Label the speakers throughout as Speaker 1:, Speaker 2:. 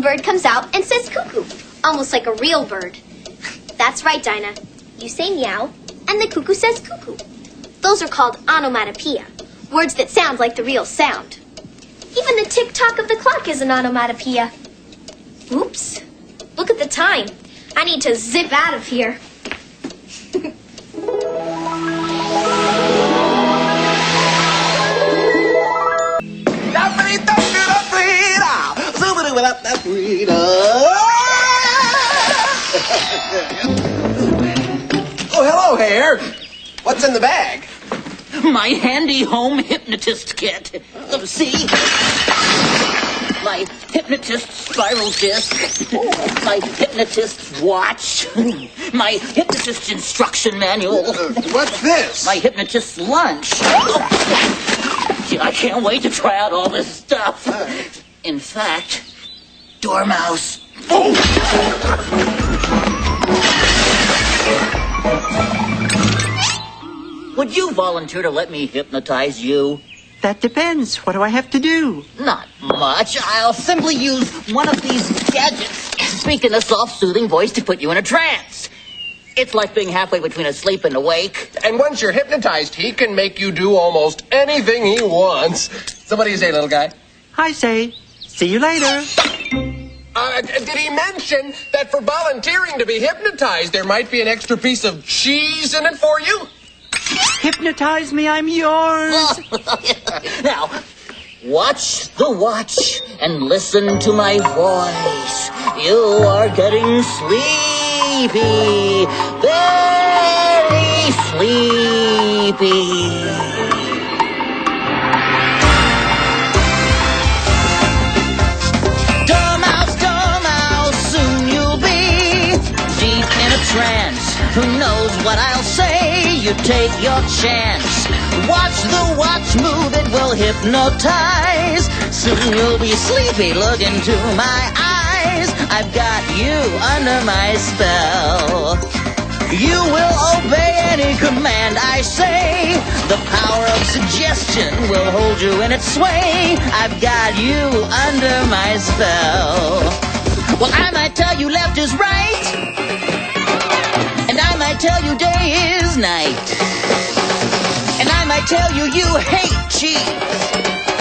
Speaker 1: bird comes out and says cuckoo, almost like a real bird. That's right, Dinah. You say meow, and the cuckoo says cuckoo. Those are called onomatopoeia, words that sound like the real sound. Even the tick-tock of the clock is an onomatopoeia. Oops. Look at the time. I need to zip out of here.
Speaker 2: Oh, hello, Hare. What's in the bag?
Speaker 3: My handy home hypnotist kit. See? My hypnotist spiral disc. My hypnotist watch. My hypnotist instruction manual.
Speaker 2: What's this?
Speaker 3: My hypnotist lunch. I can't wait to try out all this stuff. In fact, dormouse. Oh! Would you volunteer to let me hypnotize you?
Speaker 4: That depends. What do I have to do?
Speaker 3: Not much. I'll simply use one of these gadgets, speak in a soft, soothing voice to put you in a trance. It's like being halfway between asleep and awake.
Speaker 2: And once you're hypnotized, he can make you do almost anything he wants. So what do you say, little guy?
Speaker 4: I say, see you later.
Speaker 2: Did he mention that for volunteering to be hypnotized, there might be an extra piece of cheese in it for you?
Speaker 4: Hypnotize me, I'm yours.
Speaker 3: Now, watch the watch and listen to my voice. You are getting sleepy, very sleepy. Dormouse, dormouse, soon you'll be deep in a trance. Who knows what I'll say? You take your chance. Watch the watch move, it will hypnotize. Soon you'll be sleepy, look into my eyes. I've got you under my spell. You will obey any command I say. The power of suggestion will hold you in its sway. I've got you under my spell. Well, I might tell you left is right, and I might tell you day is night, and I might tell you you hate cheese,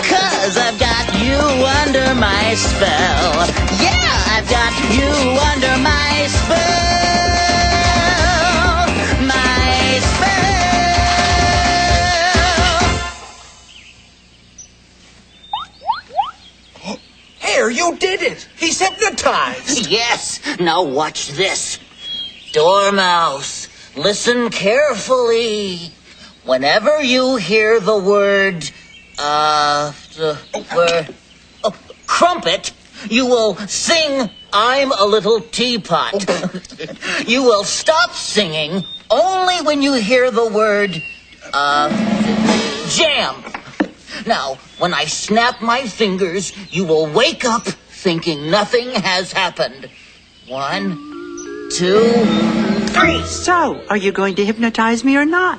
Speaker 3: 'cause I've got you under my spell. Yeah, I've got you under my spell. My spell.
Speaker 2: Hare, you did it! He's hypnotized!
Speaker 3: Yes, now watch this. Dormouse, listen carefully. Whenever you hear the word, crumpet, you will sing, I'm a little teapot. You will stop singing only when you hear the word, jam. Now, when I snap my fingers, you will wake up thinking nothing has happened. 1, 2, 3.
Speaker 4: So, are you going to hypnotize me or not?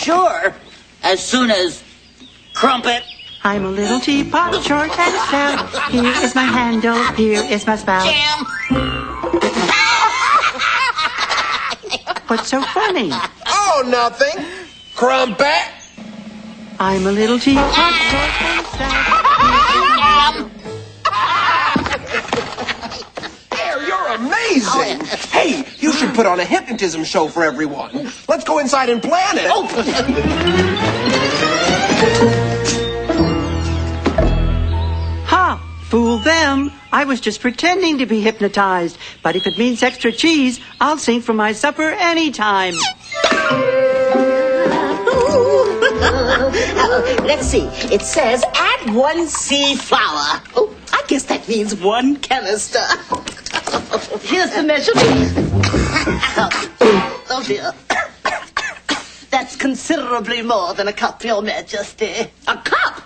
Speaker 3: Sure. As soon as crumpet.
Speaker 4: I'm a little teapot, short and stout. Here is my handle, here is my spout.
Speaker 3: Jam.
Speaker 4: What's so funny?
Speaker 2: Oh, nothing. Crumpet.
Speaker 4: I'm a little teapot, short and stout.
Speaker 2: Hare, you're amazing. Hey, you should put on a hypnotism show for everyone. Let's go inside and plan it.
Speaker 4: Ha! Fool them. I was just pretending to be hypnotized. But if it means extra cheese, I'll sing for my supper anytime.
Speaker 5: Let's see. It says add 1 C flour. Oh, I guess that means 1 canister. Here's the measurement. Oh dear. That's considerably more than a cup, Your Majesty. A cup?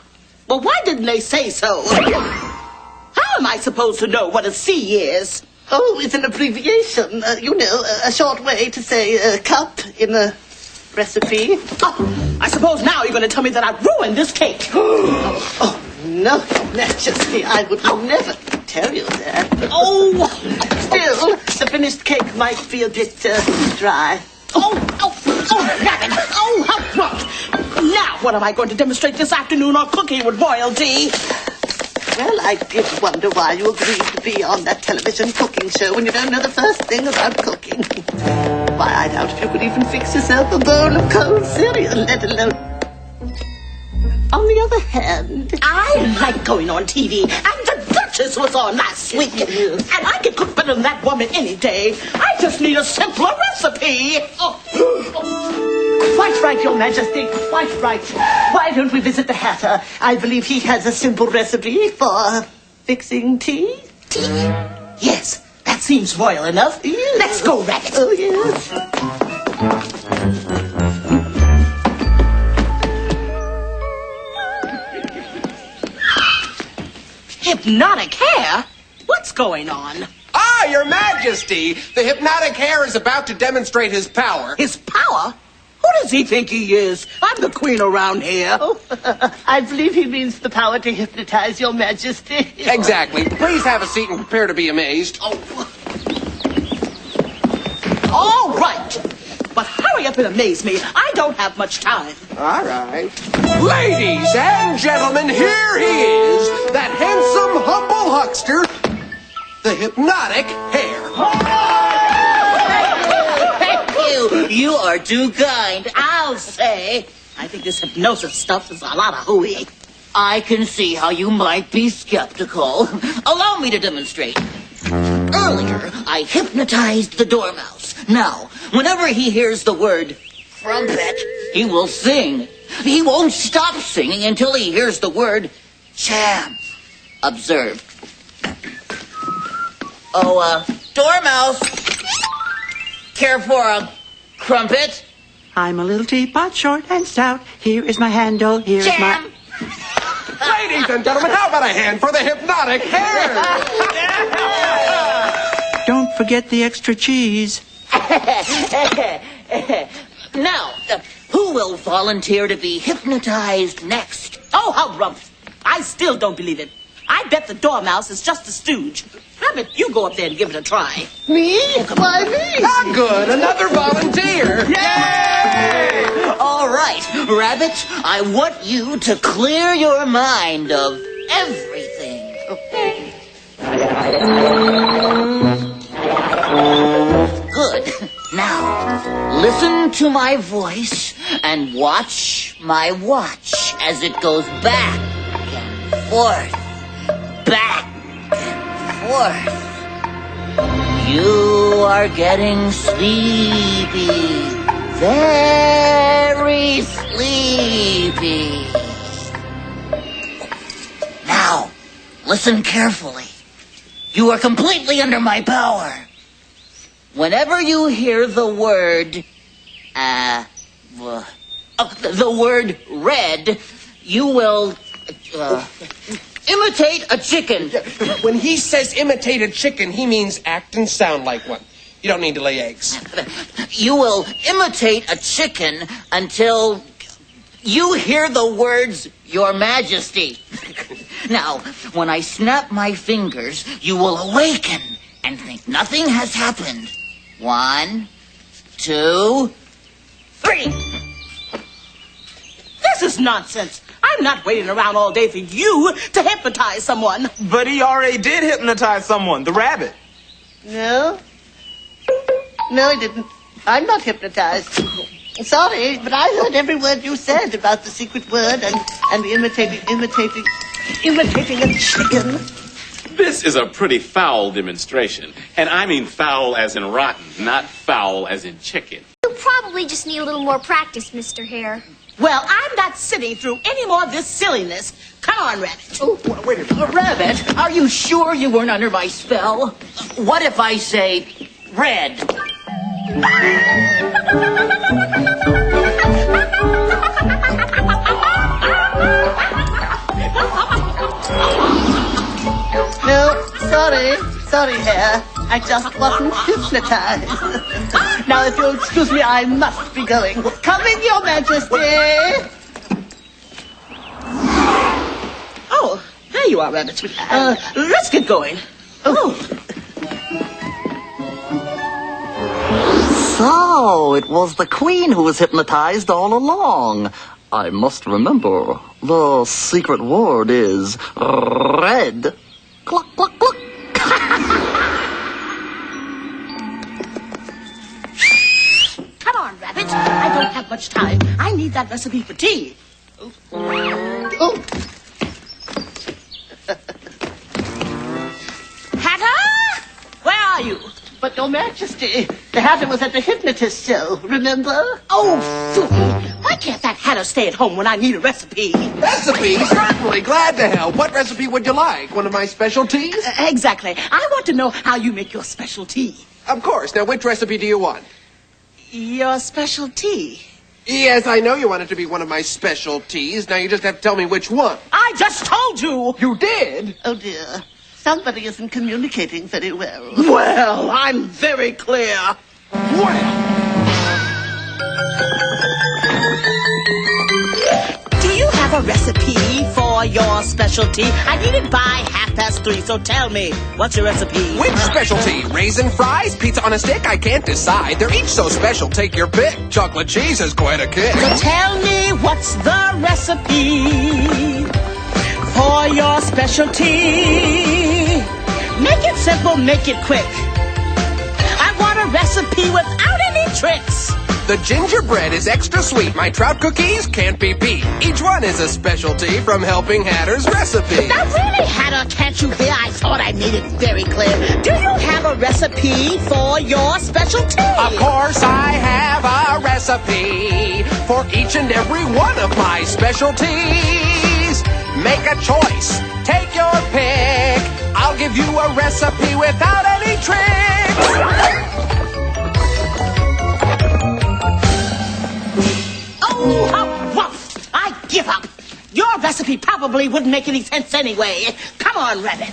Speaker 5: Well, why didn't they say so? How am I supposed to know what a C is? Oh, it's an abbreviation. A short way to say cup in a recipe. Oh, I suppose now you're going to tell me that I ruined this cake. Oh, no, Your Majesty, I would never tell you that. Oh, still, the finished cake might be a bit dry. Rabbit! Oh, how drunk! Now, what am I going to demonstrate this afternoon on Cooking with Royalty? Well, I did wonder why you agreed to be on that television cooking show when you don't know the first thing about cooking. Why, I doubt if you could even fix yourself a bowl of cold cereal, let alone... On the other hand, I like going on TV, and the Duchess was on last week. And I can cook better than that woman any day. I just need a simpler recipe. Quite right, Your Majesty, quite right. Why don't we visit the Hatter? I believe he has a simple recipe for fixing tea. Tea? Yes, that seems royal enough. Yes. Let's go, Rabbit. Oh, yes. Hypnotic hair? What's going on?
Speaker 2: Ah, Your Majesty! The hypnotic hare is about to demonstrate his power.
Speaker 5: His power? Who does he think he is? I'm the queen around here. Oh, I believe he means the power to hypnotize, Your Majesty.
Speaker 2: Exactly. Please have a seat and prepare to be amazed.
Speaker 5: All right. But hurry up and amaze me. I don't have much time.
Speaker 2: All right. Ladies and gentlemen, here he is, that handsome, humble huckster, the hypnotic hare.
Speaker 3: Thank you. You are too kind, I'll say.
Speaker 5: I think this hypnosis stuff is a lot of hooey.
Speaker 3: I can see how you might be skeptical. Allow me to demonstrate. Earlier, I hypnotized the dormouse. Now, whenever he hears the word trumpet, he will sing. He won't stop singing until he hears the word cham. Observe. Oh, dormouse. Care for a crumpet?
Speaker 4: I'm a little teapot, short and stout. Here is my handle, here's
Speaker 3: Jam.
Speaker 2: Ladies and gentlemen, how about a hand for the hypnotic hare?
Speaker 4: Don't forget the extra cheese.
Speaker 3: Now, who will volunteer to be hypnotized next?
Speaker 5: Oh, how rough. I still don't believe it. I bet the dormouse is just a stooge. Rabbit, you go up there and give it a try.
Speaker 2: Me? Why me? Ah, good. Another volunteer.
Speaker 3: Yay! All right, Rabbit, I want you to clear your mind of everything. Good. Now, listen to my voice and watch my watch as it goes back and forth, back and forth. You are getting sleepy, very sleepy. Now, listen carefully. You are completely under my power. Whenever you hear the word, the word red, you will, imitate a chicken.
Speaker 2: When he says imitate a chicken, he means act and sound like one. You don't need to lay eggs.
Speaker 3: You will imitate a chicken until you hear the words, Your Majesty. Now, when I snap my fingers, you will awaken and think nothing has happened. 1, 2, 3.
Speaker 5: This is nonsense. I'm not waiting around all day for you to hypnotize someone.
Speaker 6: But he already did hypnotize someone, the rabbit.
Speaker 5: No. No, he didn't. I'm not hypnotized. Sorry, but I heard every word you said about the secret word and the imitating a chicken.
Speaker 7: This is a pretty foul demonstration. And I mean foul as in rotten, not foul as in chicken.
Speaker 1: You probably just need a little more practice, Mr. Hare.
Speaker 5: Well, I'm not sitting through any more of this silliness. Come on, Rabbit.
Speaker 3: Oh, wait a minute. Rabbit, are you sure you weren't under my spell? What if I say red?
Speaker 5: No, sorry, Hare. I just wasn't hypnotized. Now, if you'll excuse me, I must be going. Coming, Your Majesty. Oh, there you are, Rabbit. Let's get going. Oh.
Speaker 3: So, it was the Queen who was hypnotized all along. I must remember, the secret word is red. Cluck, cluck, cluck.
Speaker 5: Come on, Rabbit. I don't have much time. I need that recipe for tea. Oh. Hatter? Where are you?
Speaker 8: But, Your Majesty, the Hatter was at the Hypnotist show, remember?
Speaker 5: Oh, fool. Why can't that Hatter stay at home when I need a recipe?
Speaker 2: Recipe? Certainly. Glad to help. What recipe would you like? One of my specialties?
Speaker 5: Exactly. I want to know how you make your special tea.
Speaker 2: Of course. Now, which recipe do you want?
Speaker 5: Your special tea?
Speaker 2: Yes, I know you want it to be one of my specialties. Now, you just have to tell me which one.
Speaker 5: I just told you!
Speaker 2: You did?
Speaker 8: Oh, dear. Somebody isn't communicating very well.
Speaker 5: Well, I'm very clear. Do you have a recipe for your specialty? I need it by 3:30, so tell me, what's your recipe?
Speaker 2: Which specialty? Raisin fries? Pizza on a stick? I can't decide. They're each so special. Take your pick. Chocolate cheese has quite a kick.
Speaker 5: So tell me, what's the recipe for your specialty? Make it simple, make it quick. I want a recipe without any tricks.
Speaker 2: The gingerbread is extra sweet. My trout cookies can't be beat. Each one is a specialty from Helping Hatter's recipe.
Speaker 5: Now really, Hatter, can't you hear? I thought I made it very clear. Do you have a recipe for your specialty?
Speaker 2: Of course I have a recipe for each and every one of my specialties. Make a choice. Take your pick. I'll give you a recipe without any tricks.
Speaker 5: Oh, woof! I give up. Your recipe probably wouldn't make any sense anyway. Come on, Rabbit.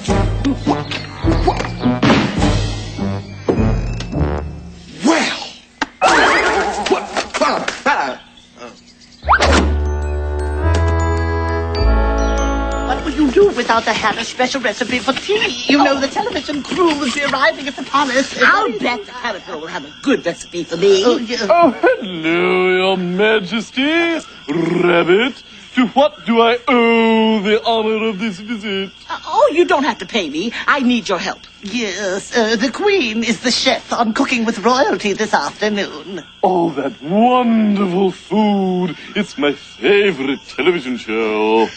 Speaker 8: What will you do without the Hatter's special recipe for tea? You know the television crew will be arriving at the palace.
Speaker 5: I'll bet the caterpillar will have a good recipe for me.
Speaker 8: Oh, yeah.
Speaker 9: Oh, hello, Your Majesty. Rabbit, to what do I owe the honor of this visit?
Speaker 5: Oh, you don't have to pay me. I need your help.
Speaker 8: Yes, the Queen is the chef on Cooking with Royalty this afternoon.
Speaker 9: Oh, that wonderful food. It's my favorite television show.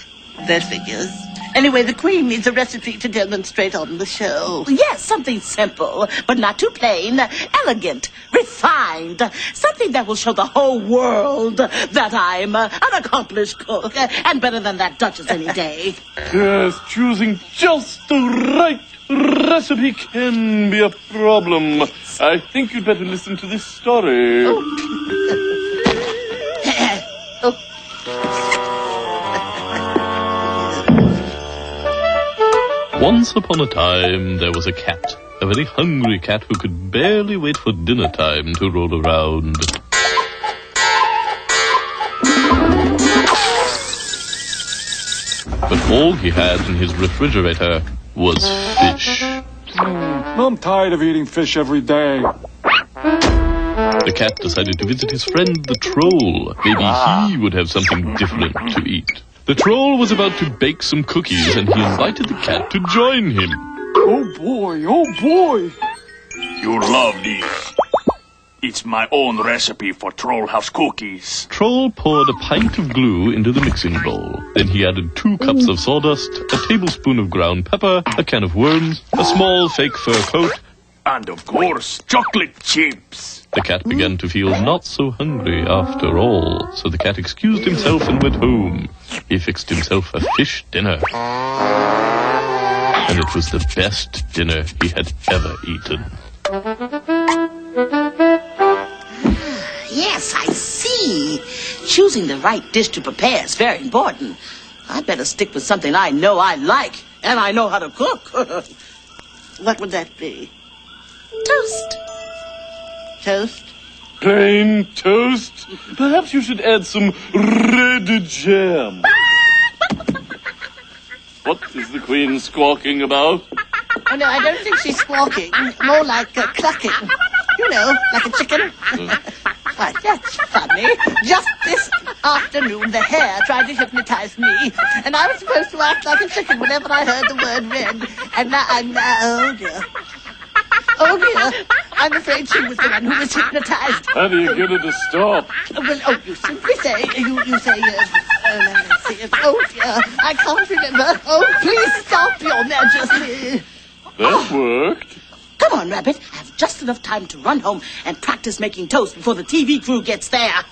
Speaker 8: That figures. Anyway, the Queen needs a recipe to demonstrate on the show.
Speaker 5: Yes, something simple, but not too plain. Elegant, refined. Something that will show the whole world that I'm an accomplished cook. And better than that Duchess any day.
Speaker 9: Yes, choosing just the right recipe can be a problem. I think you'd better listen to this story. Once upon a time, there was a cat. A very hungry cat who could barely wait for dinner time to roll around. But all he had in his refrigerator was fish.
Speaker 10: I'm tired of eating fish every day.
Speaker 9: The cat decided to visit his friend the troll. Maybe he would have something different to eat. The troll was about to bake some cookies, and he invited the cat to join him.
Speaker 10: Oh boy, oh boy.
Speaker 11: You'll love these. It's my own recipe for Troll House cookies.
Speaker 9: Troll poured a pint of glue into the mixing bowl. Then he added 2 cups of sawdust, a tablespoon of ground pepper, a can of worms, a small fake fur coat,
Speaker 11: And of course, chocolate chips.
Speaker 9: The cat began to feel not so hungry after all, so the cat excused himself and went home. He fixed himself a fish dinner. And it was the best dinner he had ever eaten.
Speaker 5: Yes, I see. Choosing the right dish to prepare is very important. I better stick with something I know I like, and I know how to cook.
Speaker 8: What would that be?
Speaker 5: Toast.
Speaker 8: Toast?
Speaker 9: Plain toast? Perhaps you should add some red jam. What is the Queen squawking about?
Speaker 8: Oh, no, I don't think she's squawking. More like clucking. You know, like a chicken. Why, that's funny. Just this afternoon, the hare tried to hypnotize me, and I was supposed to act like a chicken whenever I heard the word red. And now I'm... oh, dear. Oh, dear. I'm afraid she was the one who was hypnotized.
Speaker 9: How do you get her to stop?
Speaker 8: Well, you simply say, you say, let's see, oh, dear, I can't remember. Oh, please stop, Your Majesty.
Speaker 9: That worked.
Speaker 5: Come on, Rabbit. I have just enough time to run home and practice making toast before the TV crew gets there.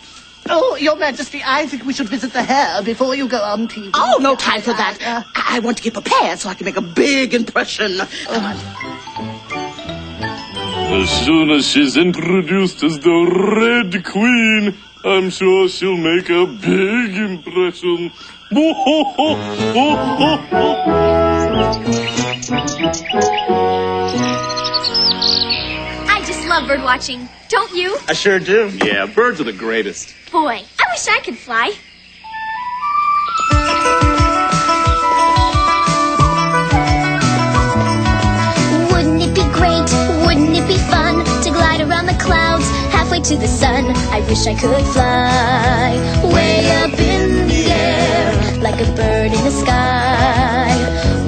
Speaker 8: Oh, Your Majesty, I think we should visit the hare before you go on TV.
Speaker 5: Oh, no time for that. I want to get prepared so I can make a big impression. Come on.
Speaker 9: As soon as she's introduced as the Red Queen, I'm sure she'll make a big impression.
Speaker 1: I just love bird watching. Don't you?
Speaker 6: I sure do.
Speaker 7: Yeah, birds are the greatest.
Speaker 1: Boy, I wish I could fly. Wouldn't it be great? Wouldn't it be fun to glide around the clouds halfway to the sun? I wish I could fly way up in the air like a bird in the sky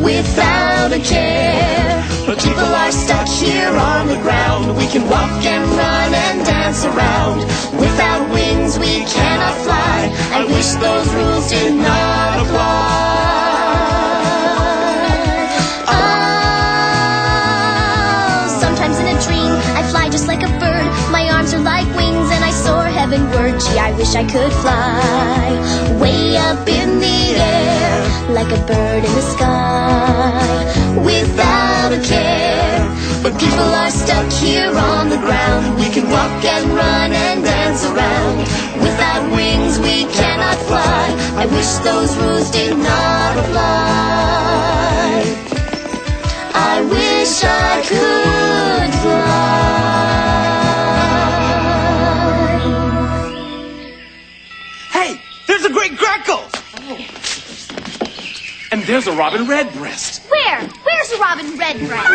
Speaker 1: without a care. People are stuck here on the ground. We can walk and run and dance around. Without wings we cannot fly. I wish those rules did not apply. Oh, sometimes in a dream I fly just like a bird. My arms are like wings and I soar heavenward. Gee, I wish I could fly way up in the air like a bird in the sky without a care. But people are stuck here on the ground. We can walk and run and dance around. Without wings we cannot fly. I wish those rules did not apply. I wish I could fly.
Speaker 6: Hey, there's a great crackle! And there's a robin redbreast.
Speaker 1: Where? Where's a robin redbreast?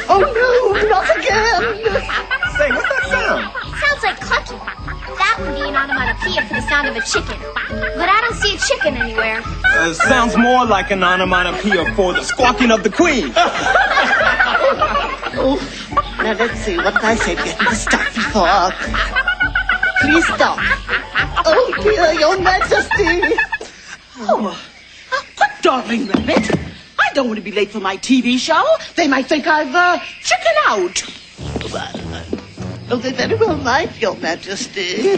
Speaker 8: Oh, no, not again.
Speaker 6: Say, what's that sound?
Speaker 1: Sounds like clucking. That would be an onomatopoeia for the sound of a chicken. But I don't see a chicken anywhere.
Speaker 6: Sounds more like an onomatopoeia for the squawking of the queen.
Speaker 8: Oh, now let's see, what did I say to get the stuff before? Please stop. Oh, dear, Your Majesty.
Speaker 5: Oh, darling Rabbit. I don't want to be late for my TV show. They might think I've chicken out.
Speaker 8: Oh, they very well might, Your Majesty.
Speaker 1: Hey,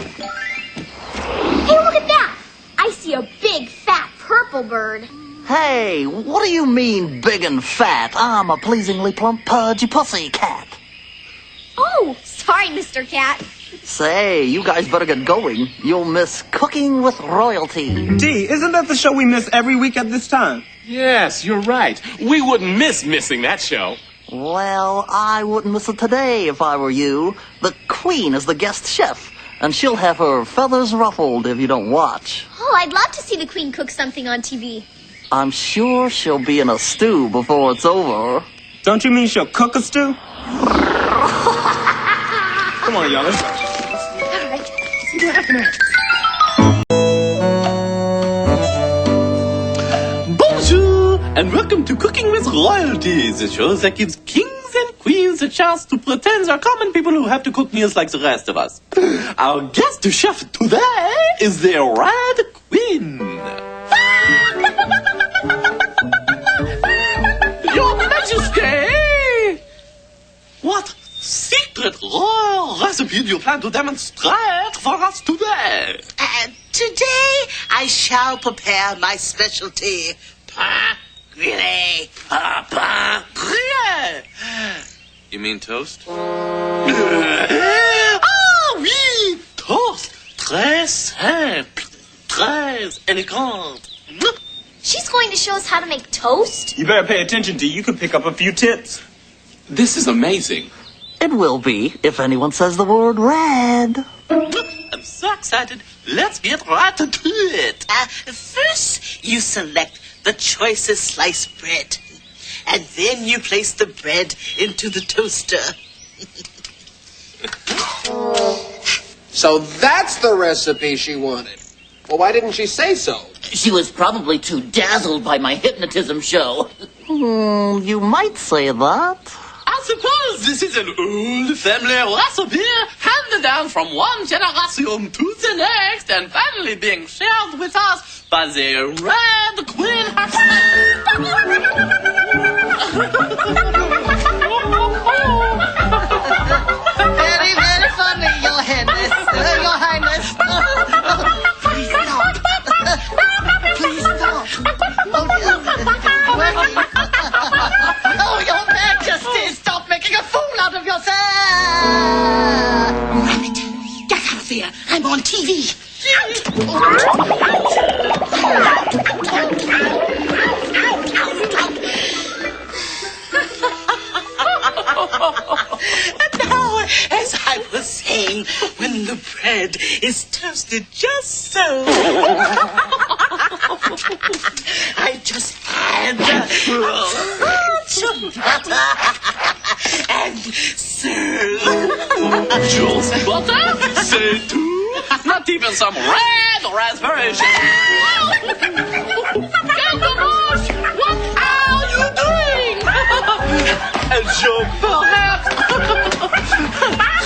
Speaker 1: look at that! I see a big, fat, purple bird.
Speaker 3: Hey, what do you mean, big and fat? I'm a pleasingly plump, pudgy pussy cat.
Speaker 1: Oh, sorry, Mr. Cat.
Speaker 3: Say, you guys better get going. You'll miss Cooking with Royalty.
Speaker 6: Dee, isn't that the show we miss every week at this time?
Speaker 7: Yes, you're right. We wouldn't miss missing that show.
Speaker 3: Well, I wouldn't miss it today if I were you. The Queen is the guest chef, and she'll have her feathers ruffled if you don't watch.
Speaker 1: Oh, I'd love to see the Queen cook something on TV.
Speaker 3: I'm sure she'll be in a stew before it's over.
Speaker 6: Don't you mean she'll cook a stew? Come on, y'all, let's go.
Speaker 1: All right.
Speaker 8: See what happened.
Speaker 12: Bonjour, and welcome to Cooking with Royalty, the show that gives kings and queens a chance to pretend they're common people who have to cook meals like the rest of us. Our guest chef today is the Red Queen. Your Majesty! What secret royal recipe do you plan to demonstrate for us today?
Speaker 5: Today, I shall prepare my specialty, pain grillé.
Speaker 12: Pain grillé? You mean toast? Ah oui, toast. Très simple, très élégant.
Speaker 1: She's going to show us how to make toast?
Speaker 6: You better pay attention, Dee. You could pick up a few tips.
Speaker 7: This is amazing.
Speaker 3: It will be if anyone says the word red.
Speaker 12: I'm so excited. let's get right to it.
Speaker 5: First, you select the choicest sliced bread. And then you place the bread into the toaster.
Speaker 2: So that's the recipe she wanted. Well, why didn't she say so?
Speaker 3: She was probably too dazzled by my hypnotism show.
Speaker 5: You might say that.
Speaker 12: I suppose this is an old family recipe handed down from one generation to the next and finally being shared with us by the Red Queen herself.
Speaker 5: Very, very funny, Your Highness. Your Highness. Please stop. Please stop. Oh, Your Majesty, stop making a fool out of yourself. Rabbit, get out of here. I'm on TV. And now, as I was saying, when the bread is toasted just so, I just add butter and serve.
Speaker 12: Just butter? Say two? Not even some red raspberry Dormouse, what are you doing? A joke, perhaps?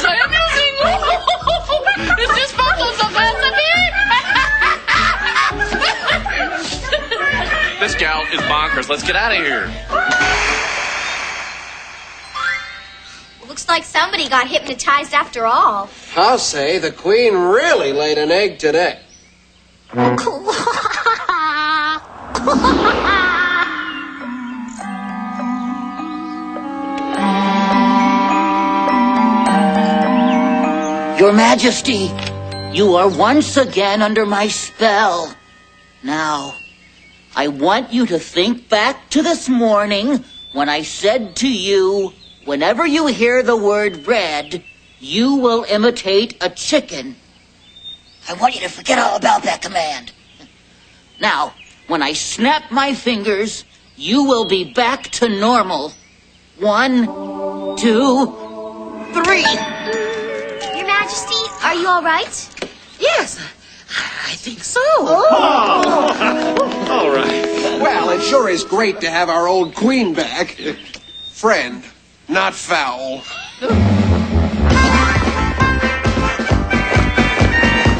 Speaker 12: Très amusing. Is this part of the recipe?
Speaker 7: This gal is bonkers. Let's get out of here.
Speaker 1: Looks like somebody got hypnotized after all.
Speaker 2: I'll say the queen really laid an egg today.
Speaker 3: Your Majesty, you are once again under my spell. Now, I want you to think back to this morning when I said to you, whenever you hear the word red, you will imitate a chicken. I want you to forget all about that command. Now, when I snap my fingers, you will be back to normal. 1, 2, 3.
Speaker 1: Your Majesty, are you all right?
Speaker 5: Yes, I think so.
Speaker 7: All right.
Speaker 2: Well, it sure is great to have our old queen back. Friend, not foul.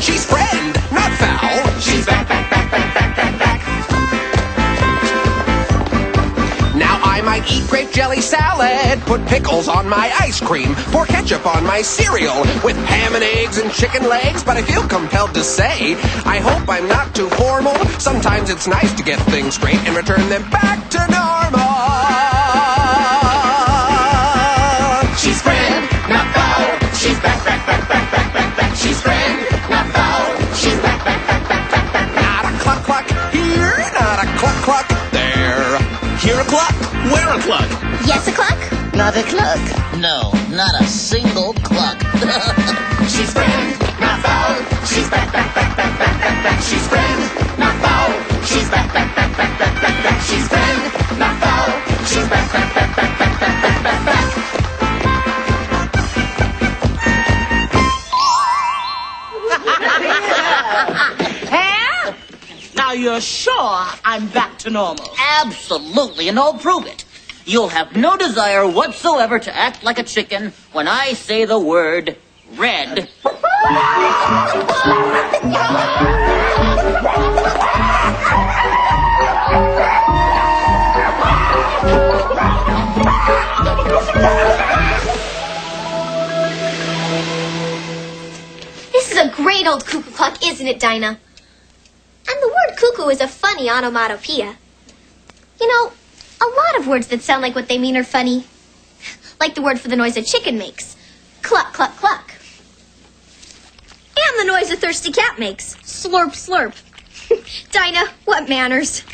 Speaker 2: She's friend, not foul. She's back, back, back, back, back, back, back. Now I might eat grape jelly salad, put pickles on my ice cream, pour ketchup on my cereal, with ham and eggs and chicken legs, but I feel compelled to say, I hope I'm not too formal. Sometimes it's nice to get things straight and return them back to normal. She's friend, not foul. She's back, back, back, back, back, back, back. She's friend, not foul. She's back, back, back, back, back, back. Not a cluck, cluck here, not a cluck, cluck there. Here a cluck, where a cluck?
Speaker 1: Yes, a cluck?
Speaker 5: Not a cluck.
Speaker 3: No, not a single cluck.
Speaker 2: She's friend, not foul. She's back, back, back, back, back, back, back. She's friend, not foul. She's back, back, back, back, back, back, back. She's friend, not foul. She's back, back, back, back, back, back, back, back, back.
Speaker 5: Hare? Now you're sure I'm back to normal?
Speaker 3: Absolutely, and I'll prove it. You'll have no desire whatsoever to act like a chicken when I say the word red.
Speaker 1: This is a great old cuckoo clock, isn't it, Dinah? And the word cuckoo is a funny onomatopoeia. You know, a lot of words that sound like what they mean are funny. Like the word for the noise a chicken makes. Cluck, cluck, cluck. And the noise a thirsty cat makes. Slurp, slurp. Dinah, what manners?